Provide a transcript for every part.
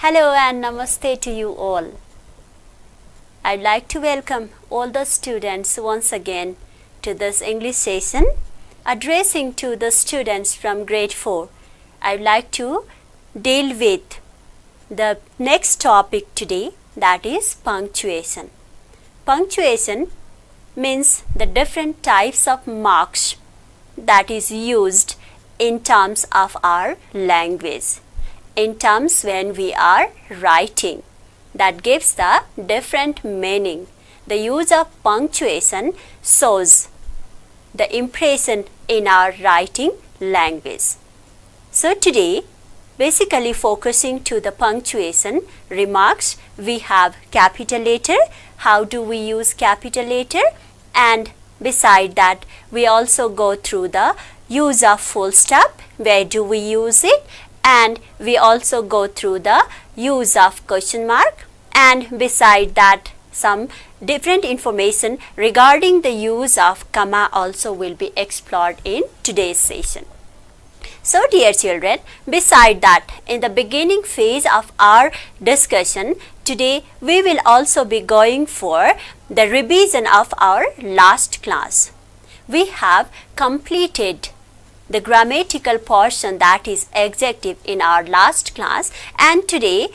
Hello and namaste to you all. I'd like to welcome all the students once again to this English session addressing to the students from grade 4. I'd like to deal with the next topic today, that is punctuation. Punctuation means the different types of marks that is used in terms of our language, in terms when we are writing, that gives the different meaning. The use of punctuation shows the impression in our writing language. So today, basically focusing to the punctuation remarks, we have capital letter, how do we use capital letter, and beside that we also go through the use of full stop, where do we use it, and we also go through the use of question mark, and beside that some different information regarding the use of comma also will be explored in today's session. So dear children, beside that, in the beginning phase of our discussion, today we will also be going for the revision of our last class. We have completed the grammatical portion, that is adjective, in our last class, and today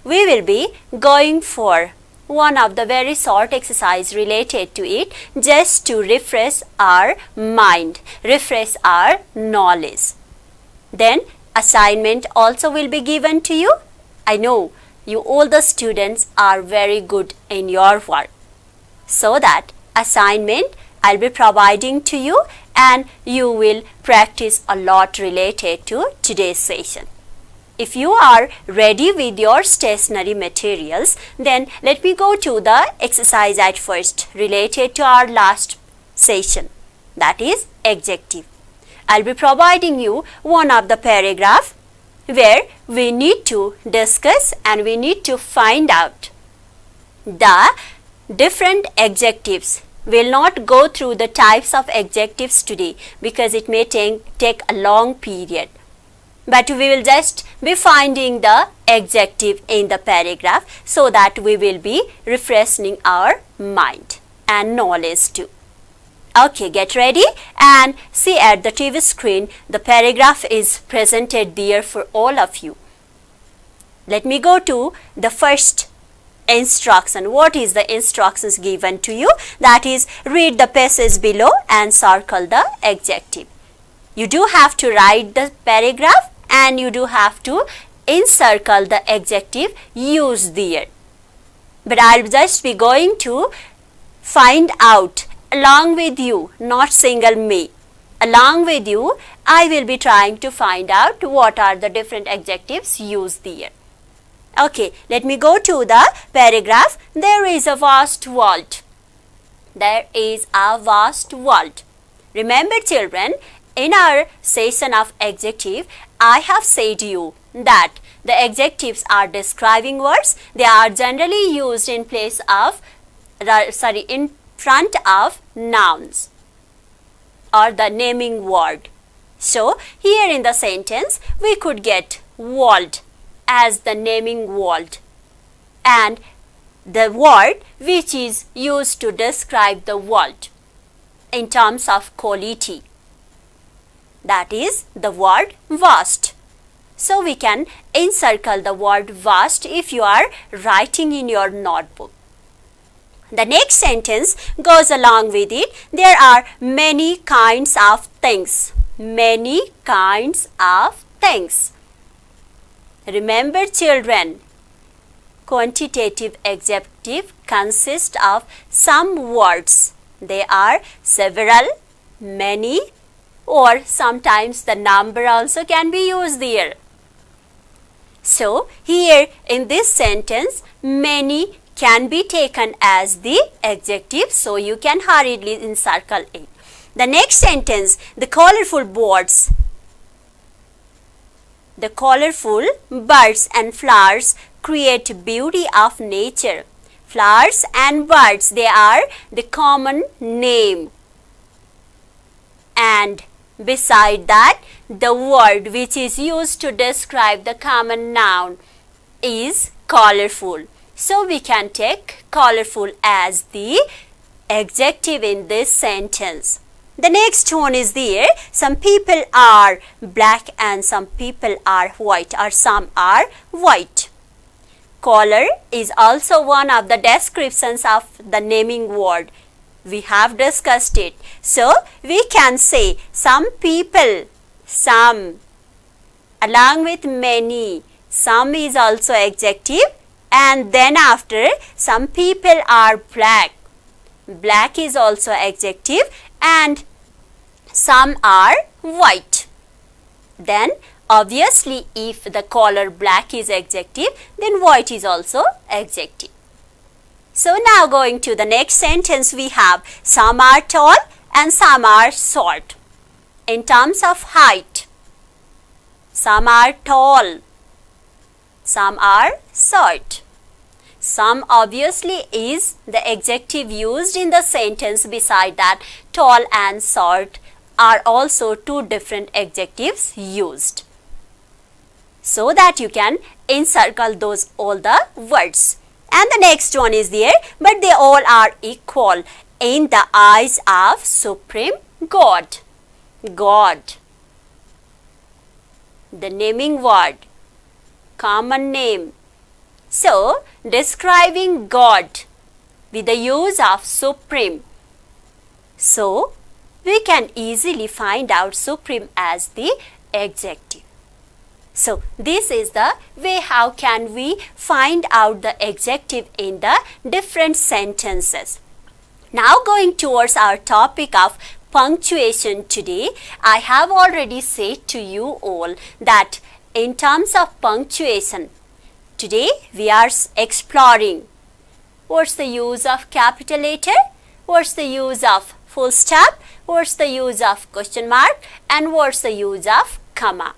we will be going for one of the very short exercise related to it, just to refresh our mind, refresh our knowledge. Then assignment also will be given to you. I know you all the students are very good in your work, so that assignment I'll be providing to you and you will practice a lot related to today's session. If you are ready with your stationery materials, then let me go to the exercise at first related to our last session, that is adjective. I'll be providing you one of the paragraph where we need to discuss and we need to find out the different adjectives. We'll not go through the types of adjectives today because it may take a long period. But we will just be finding the adjective in the paragraph so that we will be refreshing our mind and knowledge too. Okay, get ready and see at the TV screen. The paragraph is presented there for all of you. Let me go to the first instruction. What is the instructions given to you? That is, read the passage below and circle the adjective. You do have to write the paragraph and you do have to encircle the adjective used there. But I'll just be going to find out along with you, not single me. Along with you, I will be trying to find out what are the different adjectives used there. Okay, let me go to the paragraph. There is a vast world. There is a vast world. Remember children, in our session of adjective, I have said you that the adjectives are describing words. They are generally used in place of, in front of nouns or the naming word. So here in the sentence, we could get world as the naming word, and the word which is used to describe the world in terms of quality, that is the word vast. So we can encircle the word vast if you are writing in your notebook. The next sentence goes along with it. There are many kinds of things. Many kinds of things. Remember children, quantitative adjective consists of some words. They are several, many, or sometimes the number also can be used there. So here in this sentence, many can be taken as the adjective, so you can hurriedly encircle it. The next sentence, the colorful birds. The colorful birds and flowers create beauty of nature. Flowers and birds, they are the common name. And beside that, the word which is used to describe the common noun, is colorful. So we can take colorful as the adjective in this sentence. The next one is there. Some people are black and some people are white, or some are white. Color is also one of the descriptions of the naming word. We have discussed it. So we can say some people, some, along with many. Some is also adjective, and then after some people are black. Black is also adjective, and some are white. Then obviously if the color black is adjective, then white is also adjective. So now going to the next sentence, we have some are tall and some are short. In terms of height, some are tall, some are short. Some obviously is the adjective used in the sentence. Beside that, tall and short are also two different adjectives used, so that you can encircle those all the words. And the next one is there, but they all are equal in the eyes of Supreme God. God, the naming word, common name. So describing God with the use of supreme. So we can easily find out supreme as the adjective. So this is the way how can we find out the adjective in the different sentences. Now going towards our topic of punctuation today, I have already said to you all that in terms of punctuation, today we are exploring what's the use of capital letter, what's the use of full stop, what's the use of question mark, and what's the use of comma.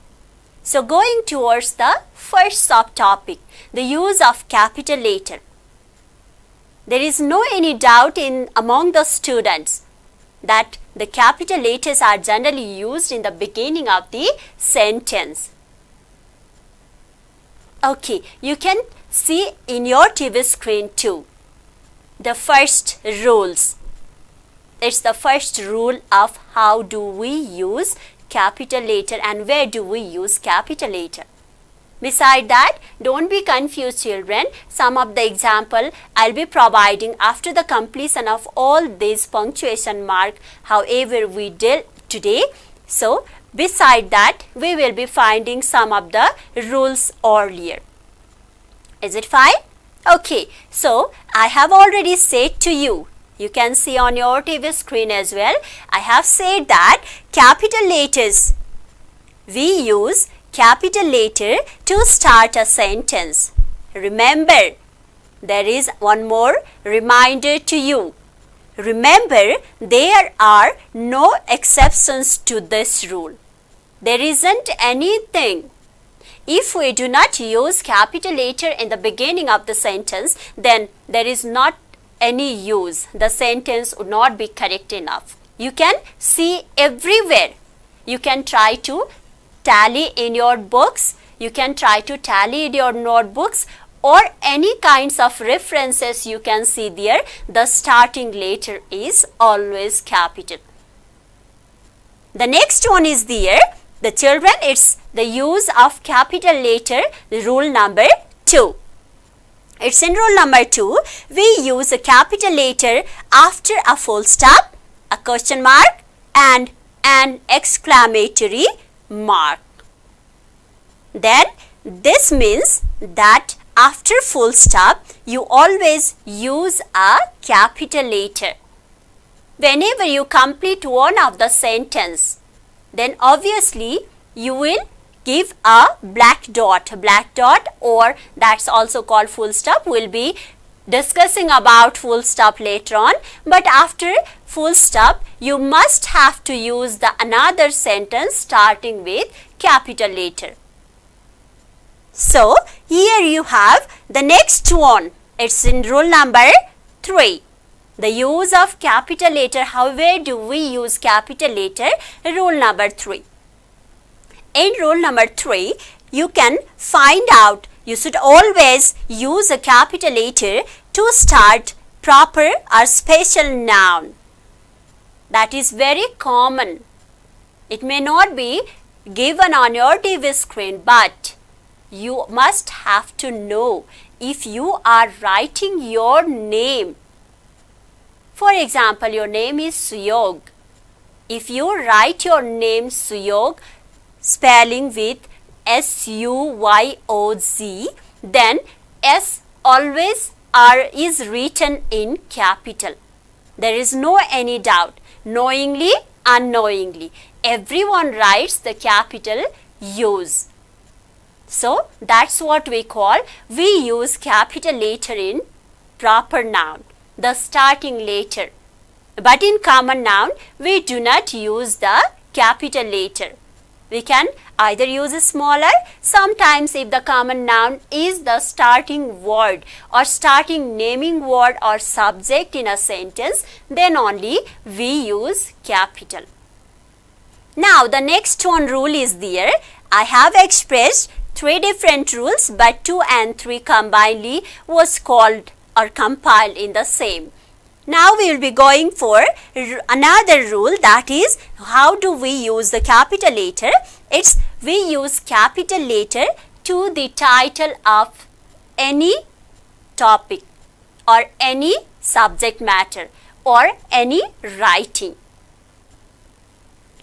So going towards the first subtopic, the use of capital letter. There is no any doubt in among the students that the capital letters are generally used in the beginning of the sentence. Okay, you can see in your TV screen too the first rules. It's the first rule of how do we use capital letter and where do we use capital letter. Beside that, don't be confused children. Some of the example I'll be providing after the completion of all these punctuation mark however we did today. So beside that, we will be finding some of the rules earlier. Is it fine? Okay, so I have already said to you, you can see on your TV screen as well, I have said that capital letters, we use capital letter to start a sentence. Remember, there is one more reminder to you. Remember, there are no exceptions to this rule. There isn't anything. If we do not use capital letter in the beginning of the sentence, then there is not any use. The sentence would not be correct enough. You can see everywhere. You can try to tally in your books. You can try to tally in your notebooks or any kinds of references you can see there. The starting letter is always capital. The next one is there. The children, it's the use of capital letter, rule number 2. It's in rule number 2, we use a capital letter after a full stop, a question mark, and an exclamatory mark. Then this means that after full stop, you always use a capital letter. Whenever you complete one of the sentence, then obviously you will give a black dot, or that's also called full stop. We'll be discussing about full stop later on, but after full stop you must have to use the another sentence starting with capital letter. So here you have the next one. It's in rule number 3. The use of capital letter. How do we use capital letter? Rule number 3. In rule number 3, you can find out You should always use a capital letter to start proper or special noun. That is very common. It may not be given on your TV screen, but you must have to know if you are writing your name. For example, your name is Suyog. If you write your name Suyog, spelling with S-U-Y-O-Z, then S always is written in capital. There is no any doubt. Knowingly, unknowingly, everyone writes the capital U's. So that's what we use capital letter in proper noun, the starting letter. But in common noun, we do not use the capital letter. We can either use a smaller, sometimes if the common noun is the starting word or starting naming word or subject in a sentence, then only we use capital. Now the next one rule is there. I have expressed 3 different rules, but 2 and 3 combinedly was called or compiled in the same. Now we will be going for another rule, that is how do we use the capital letter. It's we use capital letter to the title of any topic or any subject matter or any writing.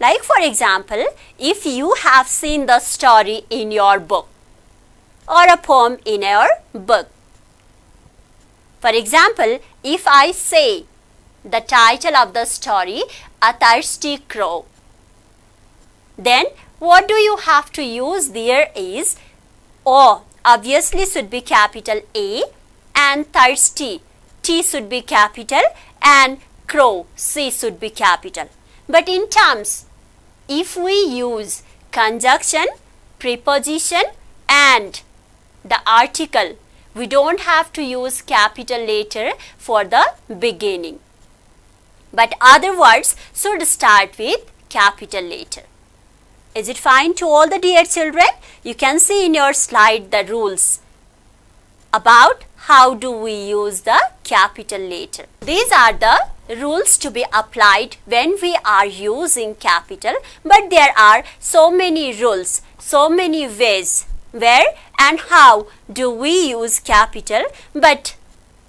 Like for example, if you have seen the story in your book or a poem in your book. For example, if I say the title of the story, A Thirsty Crow, then what do you have to use there is O obviously should be capital A, and thirsty, T should be capital, and crow, C should be capital. But in terms, if we use conjunction, preposition and the article, we don't have to use capital letter for the beginning. But other words should start with capital letter. Is it fine to all the dear children? You can see in your slide the rules about how do we use the capital letter. These are the rules to be applied when we are using capital, but there are so many rules, so many ways where and how do we use capital, but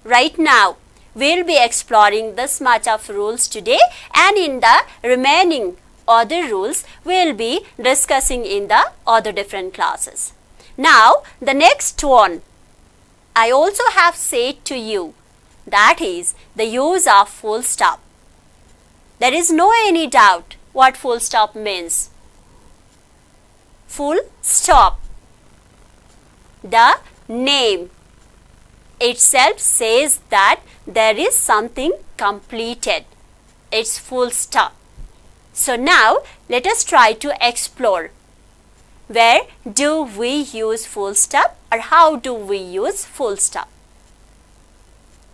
right now we will be exploring this much of rules today, and in the remaining other rules we will be discussing in the other different classes. Now the next one I also have said to you, that is the use of full stop. There is no any doubt what full stop means. Full stop. The name itself says that there is something completed. It's full stop. So now let us try to explore. Where do we use full stop or how do we use full stop?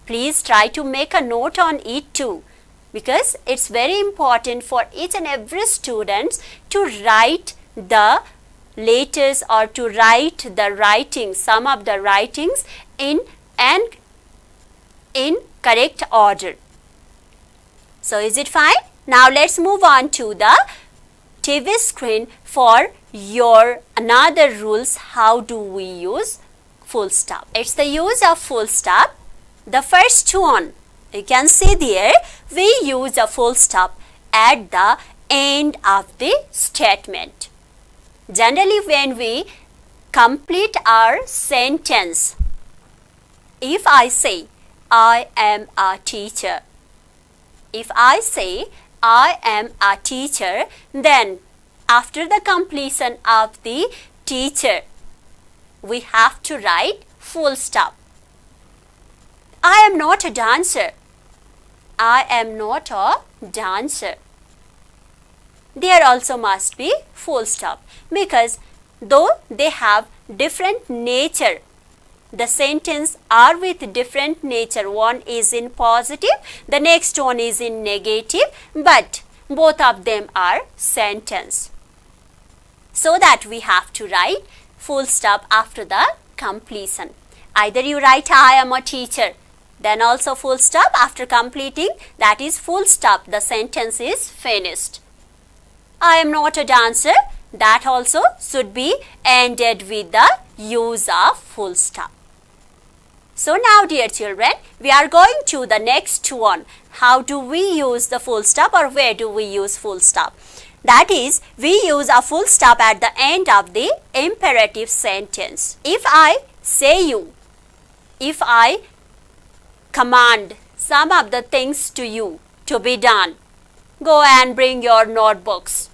Please try to make a note on it too, because it's very important for each and every student to write the letters or to write the writings, some of the writings in correct order. So is it fine? Now let's move on to the TV screen for your another rules. How do we use full stop? It's the use of full stop. The first one, you can see there, we use a full stop at the end of the statement. Generally when we complete our sentence, if I say I am a teacher, if I say I am a teacher, then after the completion of the teacher, we have to write full stop. I am not a dancer. I am not a dancer. There also must be full stop, because though they have different nature, the sentence are with different nature. One is in positive, the next one is in negative, but both of them are sentence. So that we have to write full stop after the completion. Either you write I am a teacher, then also full stop. After completing, that is full stop. The sentence is finished. I am not a dancer. That also should be ended with the use of full stop. So now, dear children, we are going to the next one. How do we use the full stop, or where do we use full stop? That is, we use a full stop at the end of the imperative sentence. If I say you, if I command some of the things to you to be done, go and bring your notebooks.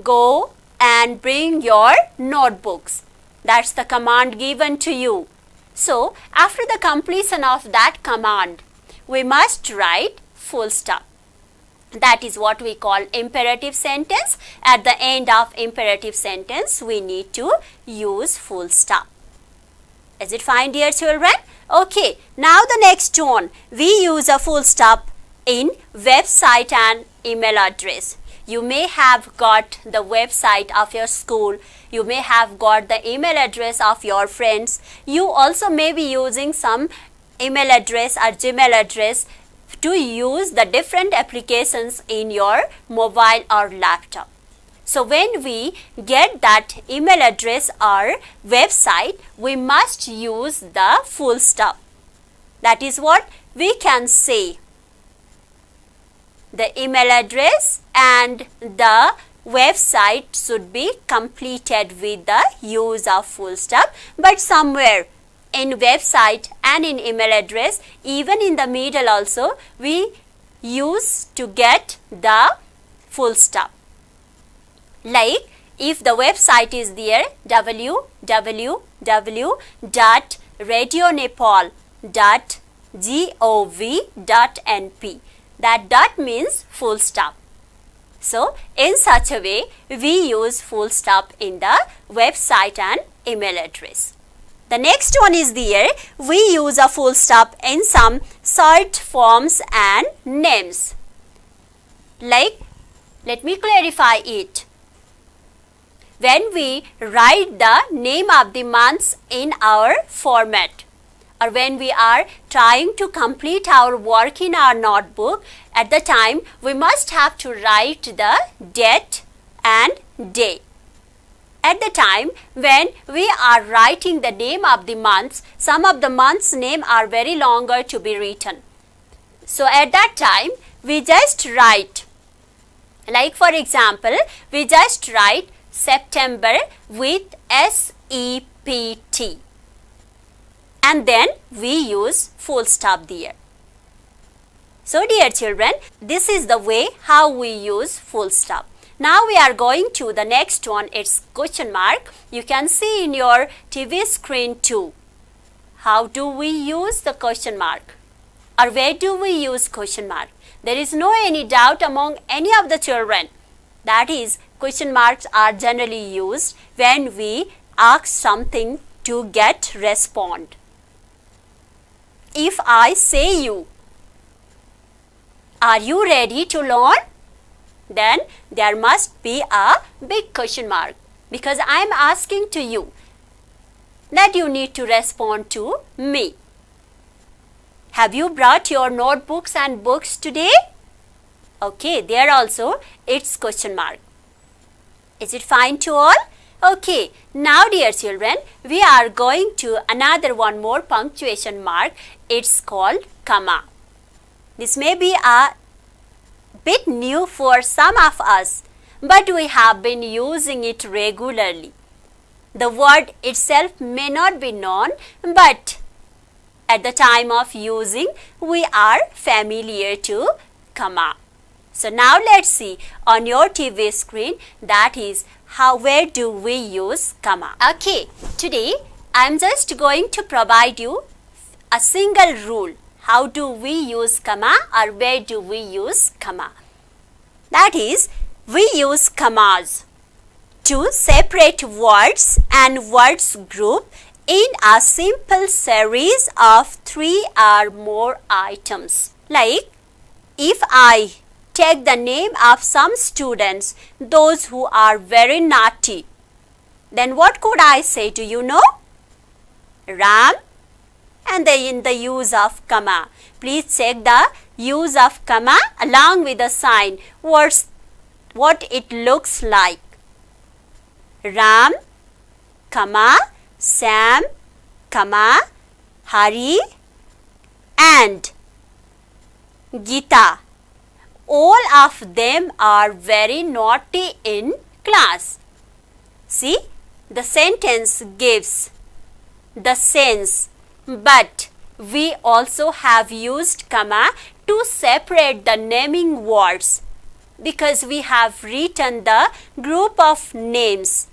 Go and bring your notebooks. That's the command given to you. So, after the completion of that command, we must write full stop. That is what we call imperative sentence. At the end of imperative sentence, we need to use full stop. Is it fine, dear children? Okay, now the next one. We use a full stop in website and email address. You may have got the website of your school. You may have got the email address of your friends. You also may be using some email address or Gmail address to use the different applications in your mobile or laptop. So when we get that email address or website, we must use the full stop. That is what we can say. The email address and the website should be completed with the use of full stop, but somewhere in website and in email address, even in the middle also, we use to get the full stop. Like if the website is there, www.radionepal.gov.np. That dot means full stop. So, in such a way, we use full stop in the website and email address. The next one is there. We use a full stop in some short forms and names. Like, let me clarify it. When we write the name of the months in our format, or when we are trying to complete our work in our notebook, at the time we must have to write the date and day. At the time when we are writing the name of the months, some of the months' name are very longer to be written. So at that time we just write, like for example, we just write September with SEPT. And then we use full stop there. So dear children, this is the way how we use full stop. Now we are going to the next one. It's question mark. You can see in your TV screen too. How do we use the question mark? Or where do we use question mark? There is no any doubt among any of the children. That is, question marks are generally used when we ask something to get respond. If I say you, are you ready to learn? Then there must be a big question mark, because I am asking to you that you need to respond to me. Have you brought your notebooks and books today? Okay, there also it's question mark. Is it fine to all? Okay, now dear children, we are going to another one more punctuation mark. It's called comma. This may be a bit new for some of us, but we have been using it regularly. The word itself may not be known, but at the time of using, we are familiar to comma. So now let's see on your TV screen, that is where do we use comma. Okay, today I am just going to provide you a single rule. How do we use comma, or where do we use comma? That is, we use commas to separate words and words group in a simple series of 3 or more items. Like, if I take the name of some students, those who are very naughty, then what could I say? Do you know? Ram, and in the use of comma. Please check the use of comma along with the sign. What it looks like. Ram, comma, Sam, comma, Hari, and Gita. All of them are very naughty in class. See, the sentence gives the sense, but we also have used comma to separate the naming words because we have written the group of names,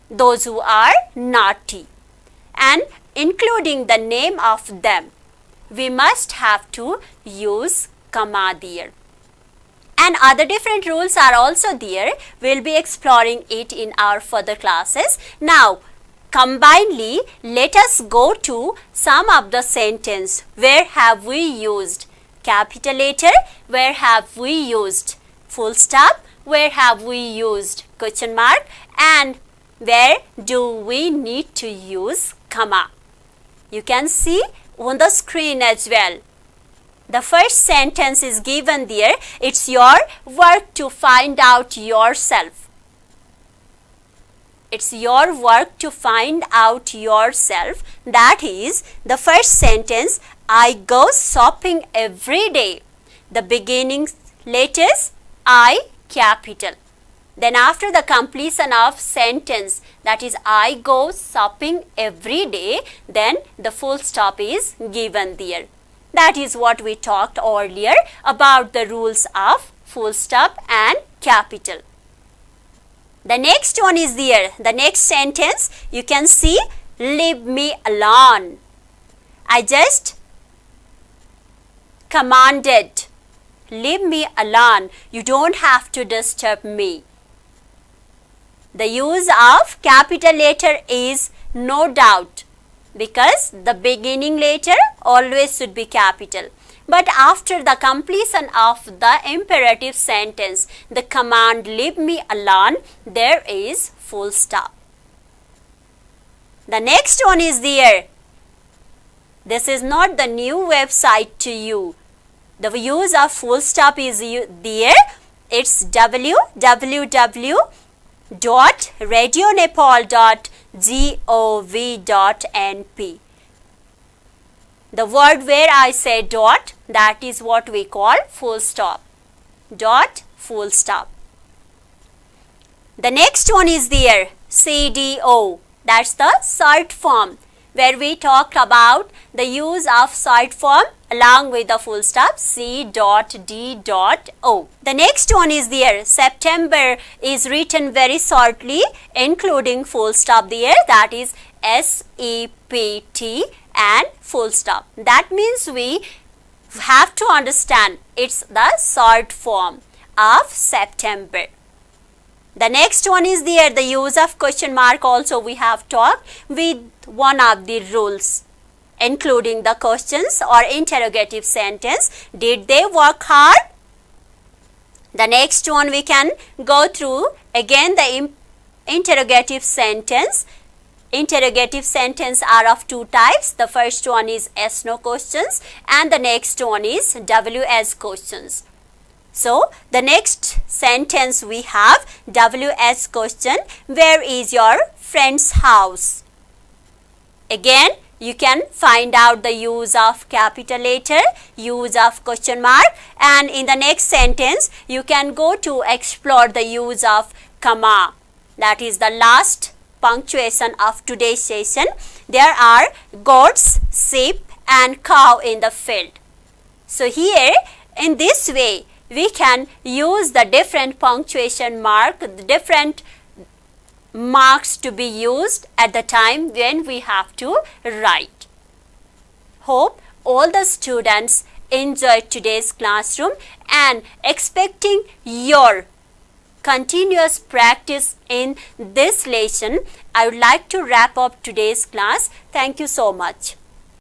those who are naughty, and including the name of them. We must have to use comma there. And other different rules are also there. We'll be exploring it in our further classes. Now, combinedly, let us go to some of the sentence. Where have we used capital letter? Where have we used full stop? Where have we used question mark? And where do we need to use comma? You can see on the screen as well. The first sentence is given there. It's your work to find out yourself. It's your work to find out yourself. That is the first sentence. I go shopping every day. The beginning letters I capital. Then after the completion of sentence, that is I go shopping every day, then the full stop is given there. That is what we talked earlier about the rules of full stop and capital. The next one is there. The next sentence, you can see, leave me alone. I just commanded, leave me alone. You don't have to disturb me. The use of capital letter is no doubt, because the beginning letter always should be capital. But after the completion of the imperative sentence, the command leave me alone, there is full stop. The next one is there. This is not the new website to you. The use of full stop is there. It's www.radionepal.gov.np. The word where I say dot, that is what we call full stop. Dot, full stop. The next one is there, CDO. That's the short form, where we talk about the use of short form along with the full stop, C.D.O. The next one is there, September is written very shortly, including full stop there, that is SEPT and full stop. That means we have to understand it's the short form of September. The next one is there, the use of question mark also we have talked with one of the rules, including the questions or interrogative sentence. Did they work hard? The next one we can go through again, the interrogative sentence. Interrogative sentence are of two types. The first one is yes/no questions and the next one is WS questions. So, the next sentence we have WS question, where is your friend's house? Again, you can find out the use of capital letter, use of question mark, and in the next sentence, you can go to explore the use of comma. That is the last punctuation of today's session. There are goats, sheep and cow in the field. So, here in this way, we can use the different punctuation mark, the different marks to be used at the time when we have to write. Hope all the students enjoyed today's classroom and expecting your continuous practice in this lesson, I would like to wrap up today's class. Thank you so much.